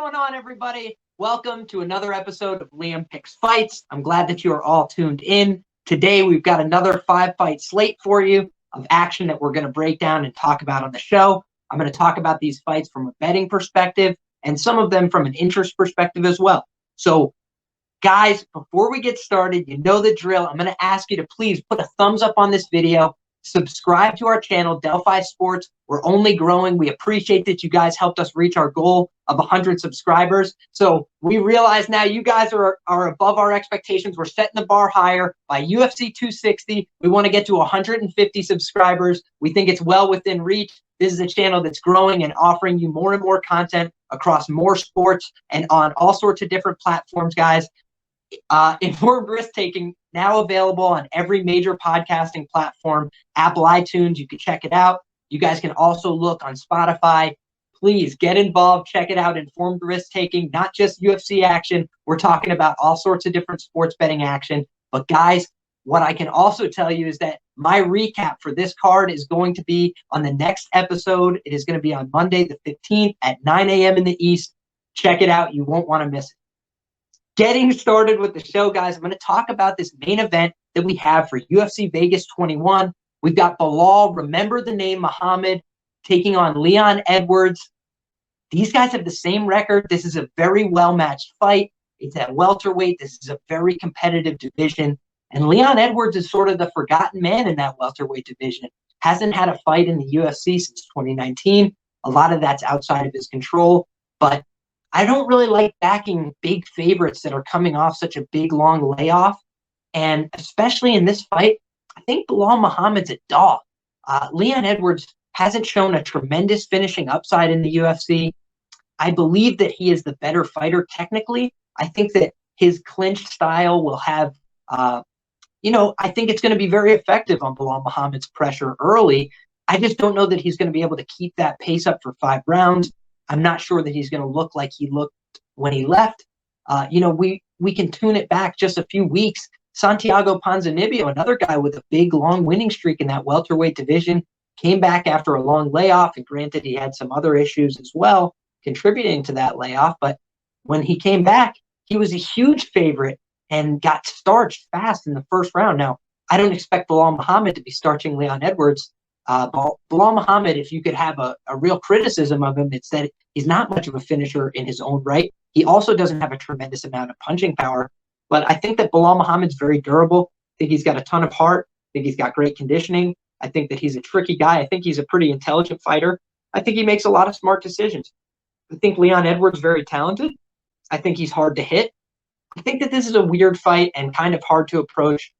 going on, everybody? Welcome to another episode of Liam Picks Fights. I'm glad that you are all tuned in. Today, we've got another 5-fight slate for you of action that we're going to break down and talk about on the show. I'm going to talk about these fights from a betting perspective and some of them from an interest perspective as well. So, guys, before we get started, you know the drill. I'm going to ask you to please put a thumbs up on this video. Subscribe to our channel, Delphi Sports. We're only growing. We appreciate that you guys helped us reach our goal of 100 subscribers. So we realize now you guys are above our expectations. We're setting the bar higher. By UFC 260, we want to get to 150 subscribers. We think it's well within reach. This is a channel that's growing and offering you more and more content across more sports and on all sorts of different platforms, guys. Informed risk-taking now available on every major podcasting platform, Apple iTunes. You can check it out. You guys can also look on Spotify. Please get involved. Check it out. Informed risk-taking, not just UFC action. We're talking about all sorts of different sports betting action. But guys, what I can also tell you is that my recap for this card is going to be on the next episode. It is going to be on Monday the 15th at 9 a.m. in the East. Check it out. You won't want to miss it. Getting started with the show, guys, I'm going to talk about this main event that we have for UFC Vegas 21. We've got Belal, remember the name, Muhammad, taking on Leon Edwards. These guys have the same record. This is a very well-matched fight. It's at welterweight. This is a very competitive division. And Leon Edwards is sort of the forgotten man in that welterweight division. Hasn't had a fight in the UFC since 2019. A lot of that's outside of his control. But I don't really like backing big favorites that are coming off such a big, long layoff. And especially in this fight, I think Belal Muhammad's a dog. Leon Edwards hasn't shown a tremendous finishing upside in the UFC. I believe that he is the better fighter technically. I think that his clinch style will have, I think it's going to be very effective on Belal Muhammad's pressure early. I just don't know that he's going to be able to keep that pace up for 5 rounds. I'm not sure that he's going to look like he looked when he left. We can tune it back just a few weeks. Santiago Ponzinibbio, another guy with a big, long winning streak in that welterweight division, came back after a long layoff. And granted, he had some other issues as well contributing to that layoff. But when he came back, he was a huge favorite and got starched fast in the first round. Now, I don't expect Belal Muhammad to be starching Leon Edwards. Belal Muhammad, if you could have a real criticism of him, it's that he's not much of a finisher in his own right. He also doesn't have a tremendous amount of punching power. But I think that Belal Muhammad's very durable. I think he's got a ton of heart. I think he's got great conditioning. I think that he's a tricky guy. I think he's a pretty intelligent fighter. I think he makes a lot of smart decisions. I think Leon Edwards is very talented. I think he's hard to hit. I think that this is a weird fight and kind of hard to approach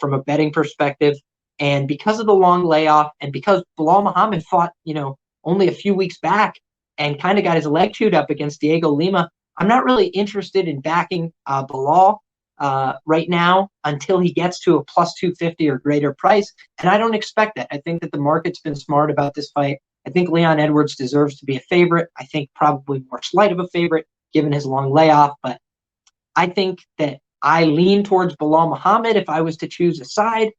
from a betting perspective. And because of the long layoff and because Belal Muhammad fought, only a few weeks back and kind of got his leg chewed up against Diego Lima, I'm not really interested in backing Belal right now until he gets to a plus 250 or greater price. And I don't expect that. I think that the market's been smart about this fight. I think Leon Edwards deserves to be a favorite. I think probably more slight of a favorite given his long layoff. But I think that I lean towards Belal Muhammad if I was to choose a side.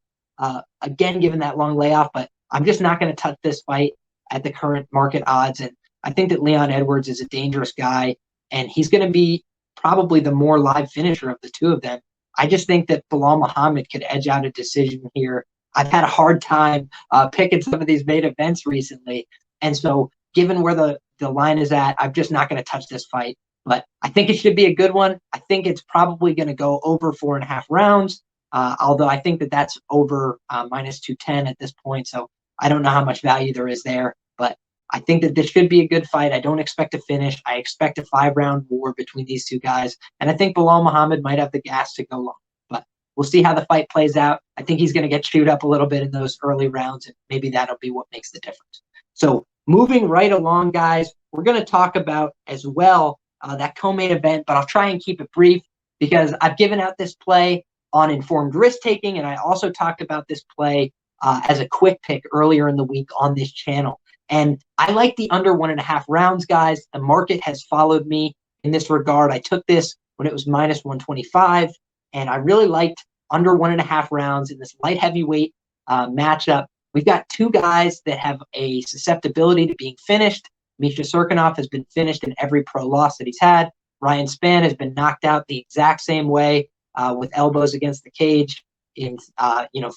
Again, given that long layoff, but I'm just not going to touch this fight at the current market odds. And I think that Leon Edwards is a dangerous guy, and he's going to be probably the more live finisher of the two of them. I just think that Belal Muhammad could edge out a decision here. I've had a hard time picking some of these main events recently. And so given where the line is at, I'm just not going to touch this fight. But I think it should be a good one. I think it's probably going to go over 4.5 rounds. Although I think that that's over minus 210 at this point. So I don't know how much value there is there. But I think that this should be a good fight. I don't expect a finish. I expect a 5-round war between these two guys. And I think Belal Muhammad might have the gas to go long. But we'll see how the fight plays out. I think he's going to get chewed up a little bit in those early rounds. And maybe that'll be what makes the difference. So moving right along, guys, we're going to talk about as well that co-main event. But I'll try and keep it brief because I've given out this play on informed risk-taking, and I also talked about this play as a quick pick earlier in the week on this channel. And I like the under 1.5 rounds, guys. The market has followed me in this regard. I took this when it was minus 125, and I really liked under 1.5 rounds in this light heavyweight matchup. We've got two guys that have a susceptibility to being finished. Misha Cirkunov has been finished in every pro loss that he's had. Ryan Spann has been knocked out the exact same way with elbows against the cage in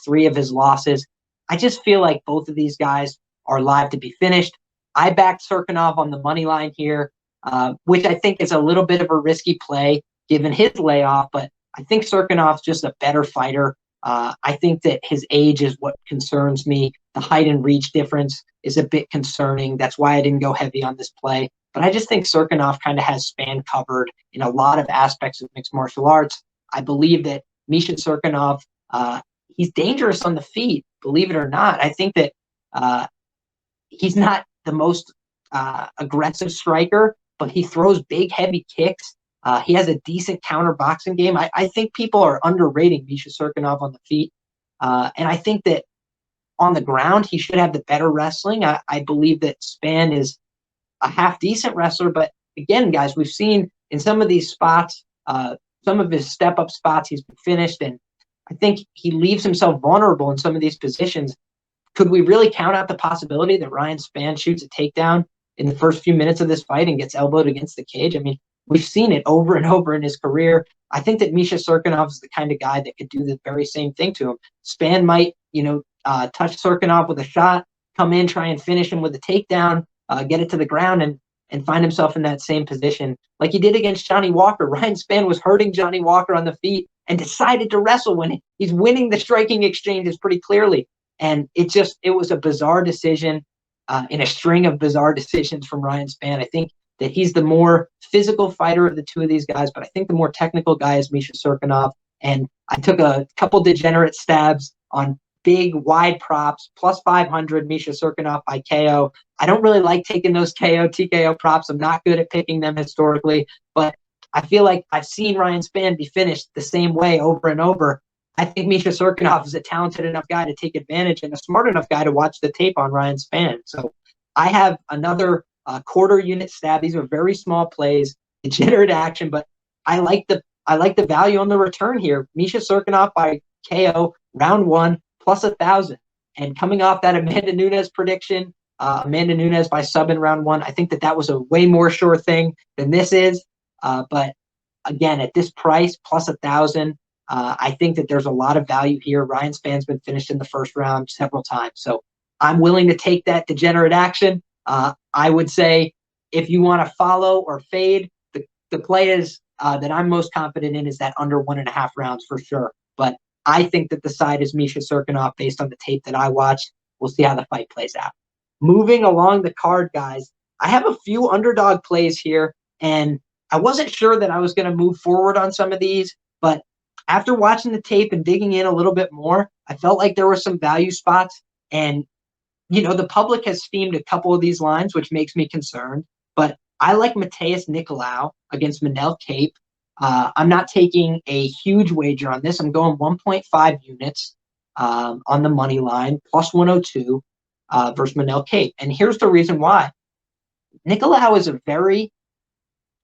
3 of his losses. I just feel like both of these guys are live to be finished. I backed Cirkunov on the money line here, which I think is a little bit of a risky play given his layoff, but I think Cirkunov's just a better fighter. I think that his age is what concerns me. The height and reach difference is a bit concerning. That's why I didn't go heavy on this play. But I just think Cirkunov kind of has Spann covered in a lot of aspects of mixed martial arts. I believe that Misha Cirkunov, he's dangerous on the feet, believe it or not. I think that he's not the most aggressive striker, but he throws big, heavy kicks. He has a decent counter boxing game. I think people are underrating Misha Cirkunov on the feet. And I think that on the ground, he should have the better wrestling. I believe that Spann is a half-decent wrestler. But again, guys, we've seen in some of these spots, some of his step-up spots, he's been finished. And I think he leaves himself vulnerable in some of these positions. Could we really count out the possibility that Ryan Spann shoots a takedown in the first few minutes of this fight and gets elbowed against the cage? I mean, we've seen it over and over in his career. I think that Misha Cirkunov is the kind of guy that could do the very same thing to him. Spann might, touch Cirkunov with a shot, come in, try and finish him with a takedown, get it to the ground, and find himself in that same position like he did against Johnny Walker. Ryan Spann was hurting Johnny Walker on the feet and decided to wrestle when he's winning the striking exchanges pretty clearly. And it was a bizarre decision in a string of bizarre decisions from Ryan Spann. I think that he's the more physical fighter of the two of these guys, but I think the more technical guy is Misha Cirkunov. And I took a couple degenerate stabs on big, wide props, plus 500 Misha Cirkunov by KO. I don't really like taking those TKO props. I'm not good at picking them historically, but I feel like I've seen Ryan Spann be finished the same way over and over. I think Misha Cirkunov is a talented enough guy to take advantage and a smart enough guy to watch the tape on Ryan Spann. So I have another quarter unit stab. These are very small plays, degenerate action, but I like the value on the return here. Misha Cirkunov by KO round 1 plus 1,000, and coming off that Amanda Nunes prediction, Amanda Nunes by sub in round 1. I think that was a way more sure thing than this is. But again, at this price plus 1,000, I think that there's a lot of value here. Ryan Spann's been finished in the first round several times, so I'm willing to take that degenerate action. I would say if you want to follow or fade, the play is that I'm most confident in is that under 1.5 rounds for sure. But I think that the side is Misha Cirkunov based on the tape that I watched. We'll see how the fight plays out. Moving along the card, guys, I have a few underdog plays here, and I wasn't sure that I was going to move forward on some of these, but after watching the tape and digging in a little bit more, I felt like there were some value spots. And, the public has steamed a couple of these lines, which makes me concerned. But I like Matheus Nicolau against Manel Kape. I'm not taking a huge wager on this. I'm going 1.5 units on the money line, plus 102 versus Manel Kape. And here's the reason why. Nicolau is a very,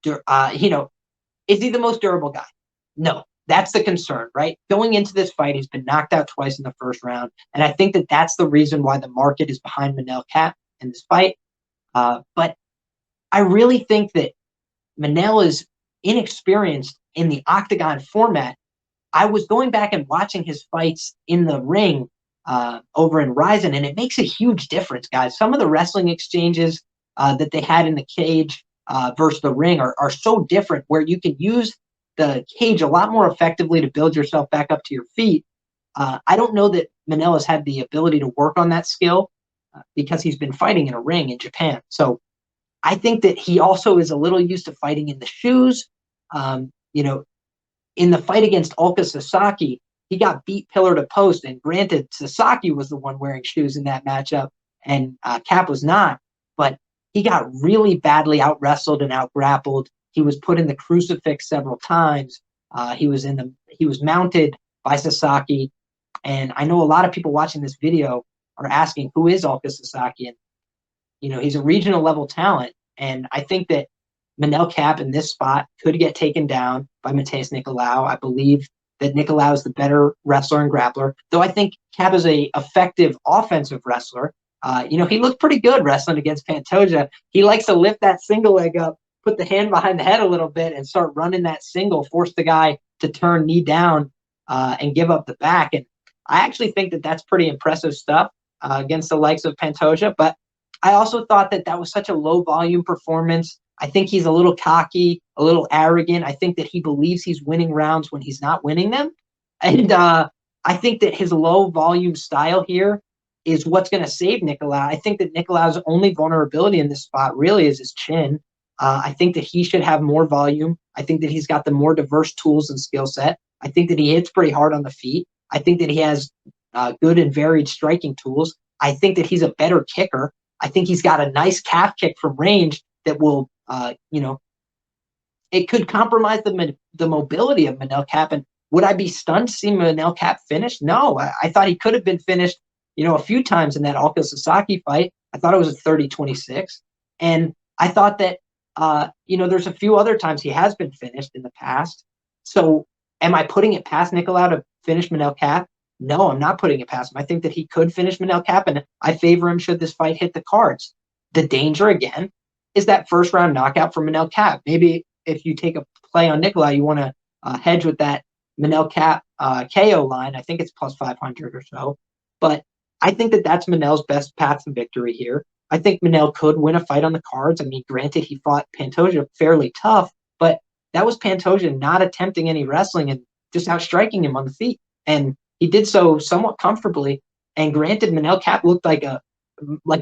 is he the most durable guy? No. That's the concern, right? Going into this fight, he's been knocked out twice in the first round. And I think that that's the reason why the market is behind Manel Kape in this fight. But I really think that Manel is inexperienced in the octagon format. I was going back and watching his fights in the ring over in Ryzen, and it makes a huge difference, guys. Some of the wrestling exchanges that they had in the cage versus the ring are so different, where you can use the cage a lot more effectively to build yourself back up to your feet. I don't know that Manel has had the ability to work on that skill because he's been fighting in a ring in Japan. So I think that he also is a little used to fighting in the shoes. In the fight against Ulka Sasaki, he got beat pillar to post, and granted, Sasaki was the one wearing shoes in that matchup, and Kape was not, but he got really badly out-wrestled and out-grappled. He was put in the crucifix several times. He was mounted by Sasaki. And I know a lot of people watching this video are asking, who is Ulka Sasaki? And, he's a regional level talent. And I think that Manel Kape in this spot could get taken down by Matheus Nicolau. I believe that Nicolau is the better wrestler and grappler, though I think Kape is a effective offensive wrestler. he looked pretty good wrestling against Pantoja. He likes to lift that single leg up, put the hand behind the head a little bit, and start running that single, force the guy to turn knee down and give up the back. And I actually think that that's pretty impressive stuff against the likes of Pantoja. But I also thought that was such a low volume performance. I think he's a little cocky, a little arrogant. I think that he believes he's winning rounds when he's not winning them. And I think that his low volume style here is what's going to save Nicolau. I think that Nicolau's only vulnerability in this spot really is his chin. I think that he should have more volume. I think that he's got the more diverse tools and skill set. I think that he hits pretty hard on the feet. I think that he has good and varied striking tools. I think that he's a better kicker. I think he's got a nice calf kick from range that will, it could compromise the mobility of Manel Kape. And would I be stunned to see Manel Kape finish? No, I thought he could have been finished, a few times in that Alka Sasaki fight. I thought it was a 30-26. And I thought that, there's a few other times he has been finished in the past. So am I putting it past Nicolau to finish Manel Kape? No, I'm not putting it past him. I think that he could finish Manel Kape, and I favor him should this fight hit the cards. The danger, again, is that first-round knockout for Manel Kape. Maybe if you take a play on Nicolau, you want to hedge with that Manel Kape KO line. I think it's plus 500 or so. But I think that that's Manel's best path to victory here. I think Manel could win a fight on the cards. I mean, granted, he fought Pantoja fairly tough, but that was Pantoja not attempting any wrestling and just outstriking him on the feet. And he did so somewhat comfortably. And granted, Manel Kape looked like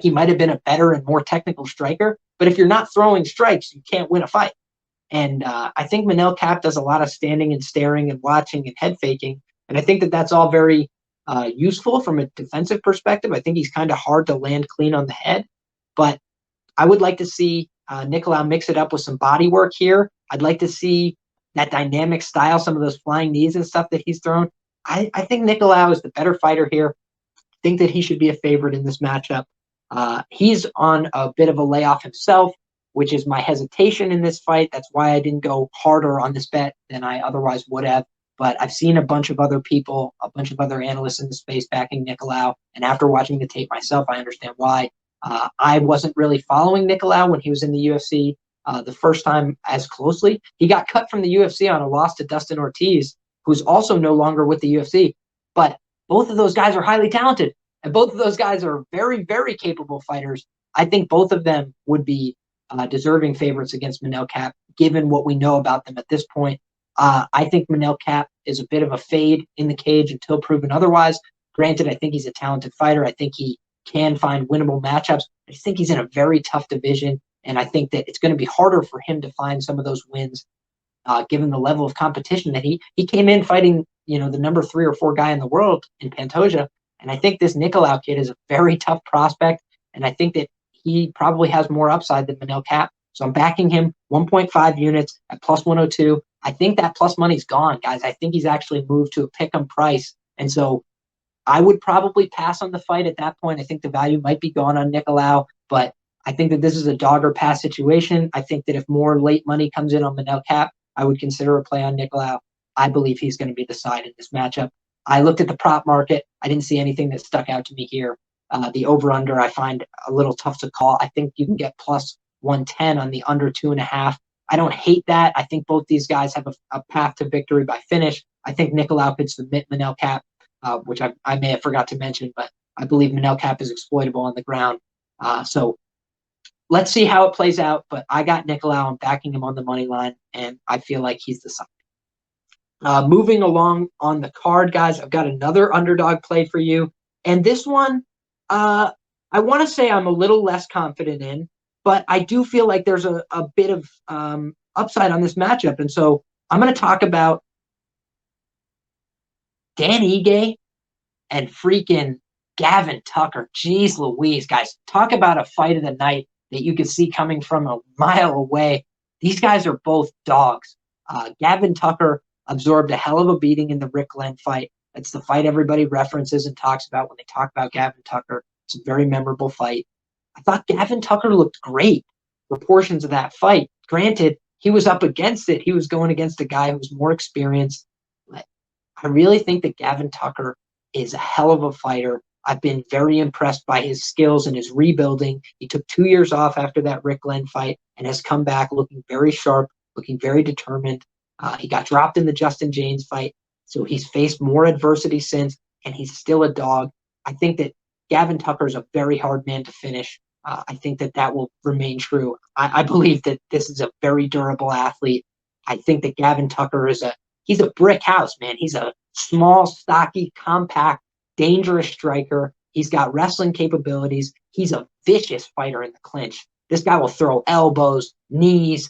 he might have been a better and more technical striker. But if you're not throwing strikes, you can't win a fight. And I think Manel Kape does a lot of standing and staring and watching and head faking. And I think that that's all very useful from a defensive perspective. I think he's kind of hard to land clean on the head. But I would like to see Nicolau mix it up with some body work here. I'd like to see that dynamic style, some of those flying knees and stuff that he's thrown. I think Nicolau is the better fighter here. I think that he should be a favorite in this matchup. He's on a bit of a layoff himself, which is my hesitation in this fight. That's why I didn't go harder on this bet than I otherwise would have. But I've seen a bunch of other people, a bunch of other analysts in the space backing Nicolau. And after watching the tape myself, I understand why. I wasn't really following Nicolau when he was in the UFC the first time as closely. He got cut from the UFC on a loss to Dustin Ortiz, who's also no longer with the UFC. But both of those guys are highly talented, and both of those guys are very, very capable fighters. I think both of them would be deserving favorites against Manel Kape, given what we know about them at this point. I think Manel Kape is a bit of a fade in the cage until proven otherwise. Granted, I think he's a talented fighter. I think he can find winnable matchups. I just think he's in a very tough division, and I think that it's going to be harder for him to find some of those wins, given the level of competition that he came in fighting, the number 3 or 4 guy in the world in Pantoja. And I think this Nicolau kid is a very tough prospect, and I think that he probably has more upside than Manel Kape. So I'm backing him 1.5 units at plus 102. I think that plus money's gone, guys. I think he's actually moved to a pick-em price. And so I would probably pass on the fight at that point. I think the value might be gone on Nicolau, but I think that this is a dog or pass situation. I think that if more late money comes in on Manel Kape, I would consider a play on Nicolau. I believe he's going to be the side in this matchup. I looked at the prop market. I didn't see anything that stuck out to me here. The over-under I find a little tough to call. I think you can get plus 110 on the under 2.5. I don't hate that. I think both these guys have a path to victory by finish. I think Nicolau could submit Manel Kape, which I may have forgot to mention, but I believe Manel Kape is exploitable on the ground. So let's see how it plays out. But I got Nicolau. I'm backing him on the money line, and I feel like he's the side. Moving along on the card, guys, I've got another underdog play for you. And this one, I want to say I'm a little less confident in, but I do feel like there's a bit of upside on this matchup. And so I'm going to talk about Dan Ige and freaking Gavin Tucker. Jeez Louise, guys. Talk about a fight of the night that you could see coming from a mile away. These guys are both dogs. Gavin Tucker absorbed a hell of a beating in the Rick Glenn fight. That's the fight everybody references and talks about when they talk about Gavin Tucker. It's a very memorable fight. I thought Gavin Tucker looked great for portions of that fight. Granted, he was up against it. He was going against a guy who was more experienced. But I really think that Gavin Tucker is a hell of a fighter. I've been very impressed by his skills and his rebuilding. He took 2 years off after that Rick Glenn fight and has come back looking very sharp, looking very determined. He got dropped in the Justin James fight, so he's faced more adversity since, and he's still a dog. I think that Gavin Tucker is a very hard man to finish. I think that will remain true. I believe that this is a very durable athlete. I think that Gavin Tucker he's a brick house, man. He's a small, stocky, compact, dangerous striker. He's got wrestling capabilities. He's a vicious fighter in the clinch. This guy will throw elbows, knees,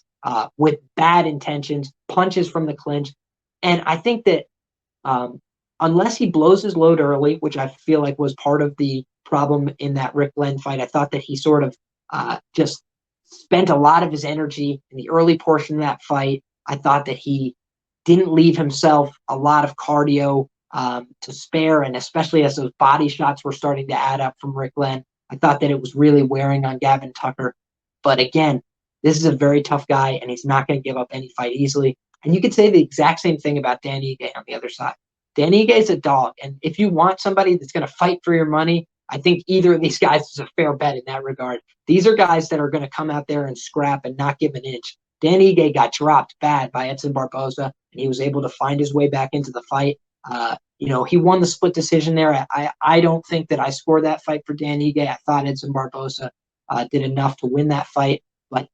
with bad intentions, punches from the clinch. And I think that unless he blows his load early, which I feel like was part of the problem in that Rick Glenn fight, I thought that he sort of just spent a lot of his energy in the early portion of that fight. I thought that he didn't leave himself a lot of cardio to spare, and especially as those body shots were starting to add up from Rick Glenn, I thought that it was really wearing on Gavin Tucker. But again, this is a very tough guy, and he's not going to give up any fight easily. And you could say the exact same thing about Dan Ige on the other side. Dan Ige is a dog, and if you want somebody that's going to fight for your money, I think either of these guys is a fair bet in that regard. These are guys that are going to come out there and scrap and not give an inch. Dan Ige got dropped bad by Edson Barboza, and he was able to find his way back into the fight. He won the split decision there. I don't think that I scored that fight for Dan Ige. I thought Edson Barboza did enough to win that fight. But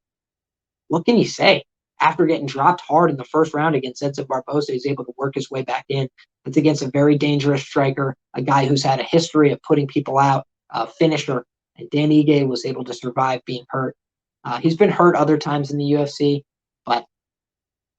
what can you say? After getting dropped hard in the first round against Edson Barboza, he's able to work his way back in. It's against a very dangerous striker, a guy who's had a history of putting people out, a finisher. And Dan Ige was able to survive being hurt. He's been hurt other times in the UFC, but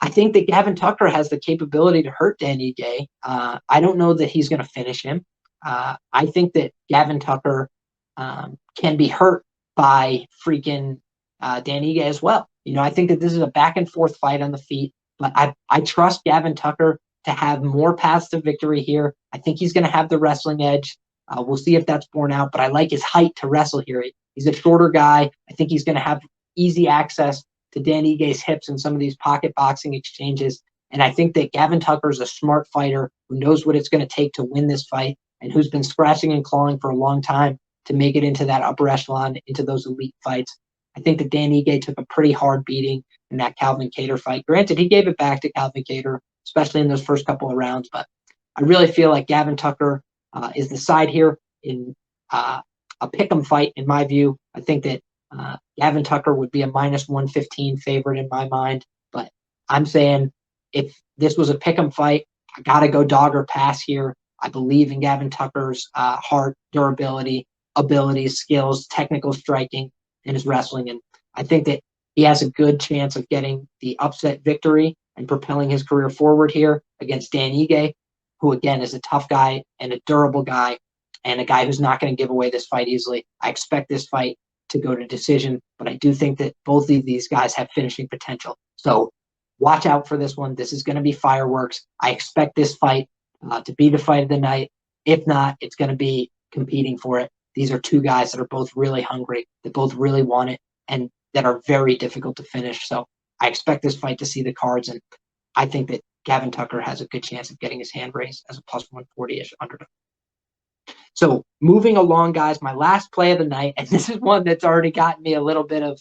I think that Gavin Tucker has the capability to hurt Dan Ige. I don't know that he's going to finish him. I think that Gavin Tucker can be hurt by freaking Dan Ige as well. I think that this is a back and forth fight on the feet, but I trust Gavin Tucker to have more paths to victory here. I think he's going to have the wrestling edge. We'll see if that's borne out, but I like his height to wrestle here. He's a shorter guy. I think he's going to have easy access to Dan Ige's hips in some of these pocket boxing exchanges. And I think that Gavin Tucker is a smart fighter who knows what it's going to take to win this fight and who's been scratching and clawing for a long time to make it into that upper echelon, into those elite fights. I think that Dan Ige took a pretty hard beating in that Calvin Kattar fight. Granted, he gave it back to Calvin Kattar, especially in those first couple of rounds, but I really feel like Gavin Tucker is the side here in a pick'em fight, in my view. I think that Gavin Tucker would be a minus 115 favorite in my mind, but I'm saying if this was a pick'em fight, I got to go dog or pass here. I believe in Gavin Tucker's heart, durability, abilities, skills, technical striking, and his wrestling, and I think that he has a good chance of getting the upset victory and propelling his career forward here against Dan Ige, who again is a tough guy and a durable guy and a guy who's not going to give away this fight easily. I expect this fight to go to decision, but I do think that both of these guys have finishing potential. So watch out for this one. This is going to be fireworks. I expect this fight to be the fight of the night. If not, it's going to be competing for it. These are two guys that are both really hungry, that both really want it, and that are very difficult to finish. So I expect this fight to see the cards, and I think that Gavin Tucker has a good chance of getting his hand raised as a plus 140-ish underdog. So moving along, guys, my last play of the night, and this is one that's already gotten me a little bit of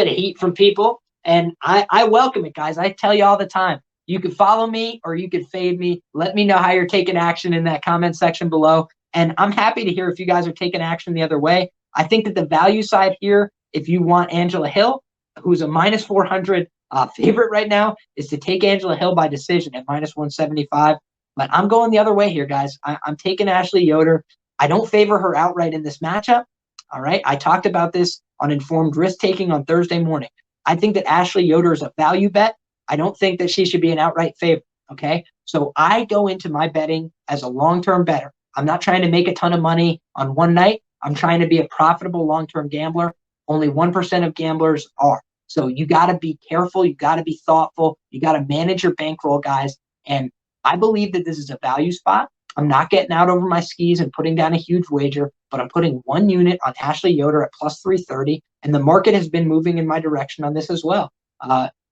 heat from people, and I welcome it, guys. I tell you all the time, you can follow me or you can fade me. Let me know how you're taking action in that comment section below. And I'm happy to hear if you guys are taking action the other way. I think that the value side here, if you want Angela Hill, who's a minus 400 favorite right now, is to take Angela Hill by decision at minus 175. But I'm going the other way here, guys. I'm taking Ashley Yoder. I don't favor her outright in this matchup. All right. I talked about this on Informed Risk Taking on Thursday morning. I think that Ashley Yoder is a value bet. I don't think that she should be an outright favorite. Okay. So I go into my betting as a long-term bettor. I'm not trying to make a ton of money on one night. I'm trying to be a profitable long-term gambler. Only 1% of gamblers are. So you got to be careful. You got to be thoughtful. You got to manage your bankroll, guys. And I believe that this is a value spot. I'm not getting out over my skis and putting down a huge wager, but I'm putting one unit on Ashley Yoder at plus 330. And the market has been moving in my direction on this as well.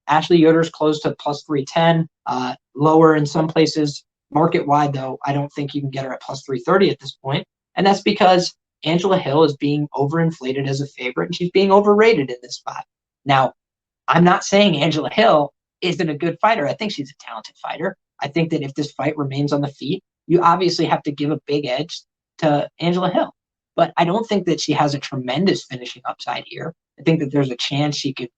Ashley Yoder's close to plus 310, lower in some places. Market-wide, though, I don't think you can get her at plus 330 at this point. And that's because Angela Hill is being overinflated as a favorite, and she's being overrated in this spot. Now, I'm not saying Angela Hill isn't a good fighter. I think she's a talented fighter. I think that if this fight remains on the feet, you obviously have to give a big edge to Angela Hill. But I don't think that she has a tremendous finishing upside here. I think that there's a chance she could,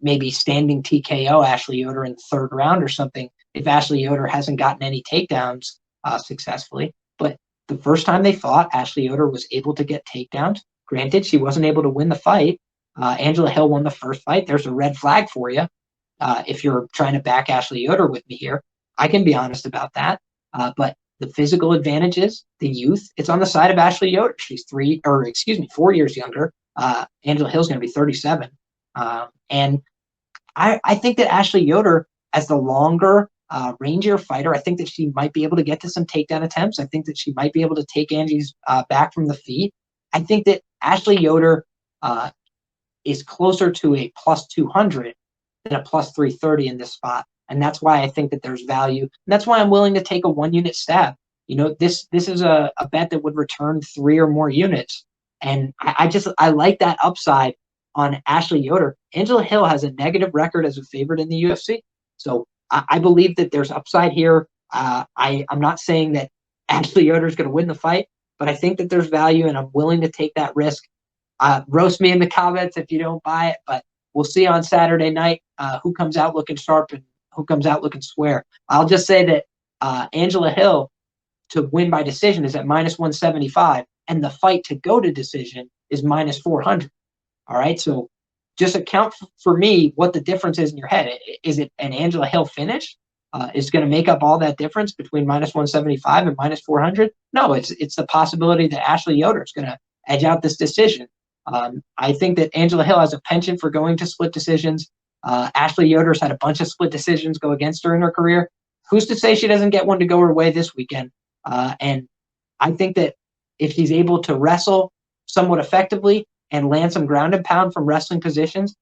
maybe standing TKO Ashley Yoder in the third round or something if Ashley Yoder hasn't gotten any takedowns successfully. But the first time they fought, Ashley Yoder was able to get takedowns. Granted, she wasn't able to win the fight. Angela Hill won the first fight. There's a red flag for you. If you're trying to back Ashley Yoder with me here, I can be honest about that. But the physical advantages, the youth, it's on the side of Ashley Yoder. She's 4 years younger. Angela Hill's going to be 37. And I think that Ashley Yoder, as the longer, rangier fighter, I think that she might be able to get to some takedown attempts. I think that she might be able to take Angie's back from the feet. I think that Ashley Yoder is closer to a plus 200 than a plus 330 in this spot. And that's why I think that there's value. And that's why I'm willing to take a 1 unit stab. This is a bet that would return 3 or more units. And I like that upside on Ashley Yoder. Angela Hill has a negative record as a favorite in the UFC. So I believe that there's upside here. I'm not saying that Ashley Yoder is going to win the fight, but I think that there's value, and I'm willing to take that risk. Roast me in the comments if you don't buy it, but we'll see on Saturday night who comes out looking sharp and who comes out looking square. I'll just say that Angela Hill to win by decision is at minus 175, and the fight to go to decision is minus 400. All right, so just account for me what the difference is in your head. Is it an Angela Hill finish? Is going to make up all that difference between minus 175 and minus 400? No, it's the possibility that Ashley Yoder is going to edge out this decision. I think that Angela Hill has a penchant for going to split decisions. Ashley Yoder's had a bunch of split decisions go against her in her career. Who's to say she doesn't get one to go her way this weekend? And I think that if she's able to wrestle somewhat effectively and land some ground and pound from wrestling positions,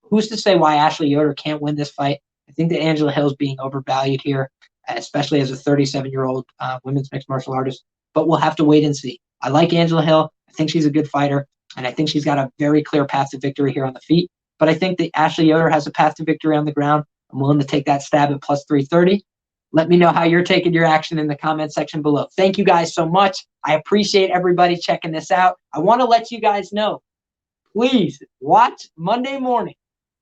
who's to say why Ashley Yoder can't win this fight? I think that Angela Hill is being overvalued here, especially as a 37-year-old women's mixed martial artist. But we'll have to wait and see. I like Angela Hill. I think she's a good fighter, and I think she's got a very clear path to victory here on the feet. But I think that Ashley Yoder has a path to victory on the ground. I'm willing to take that stab at plus 330. Let me know how you're taking your action in the comment section below. Thank you guys so much. I appreciate everybody checking this out. I want to let you guys know, please watch Monday morning.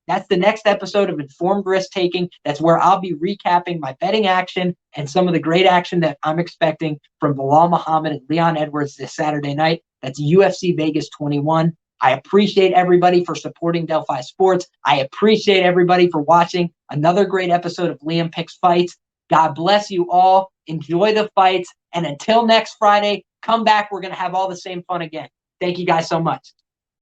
That's the next episode of Informed Risk Taking. That's where I'll be recapping my betting action and some of the great action that I'm expecting from Belal Muhammad and Leon Edwards this Saturday night. That's UFC Vegas 21. I appreciate everybody for supporting Delphi Sports. I appreciate everybody for watching another great episode of Liam Picks Fights. God bless you all. Enjoy the fights. And until next Friday, come back. We're going to have all the same fun again. Thank you guys so much.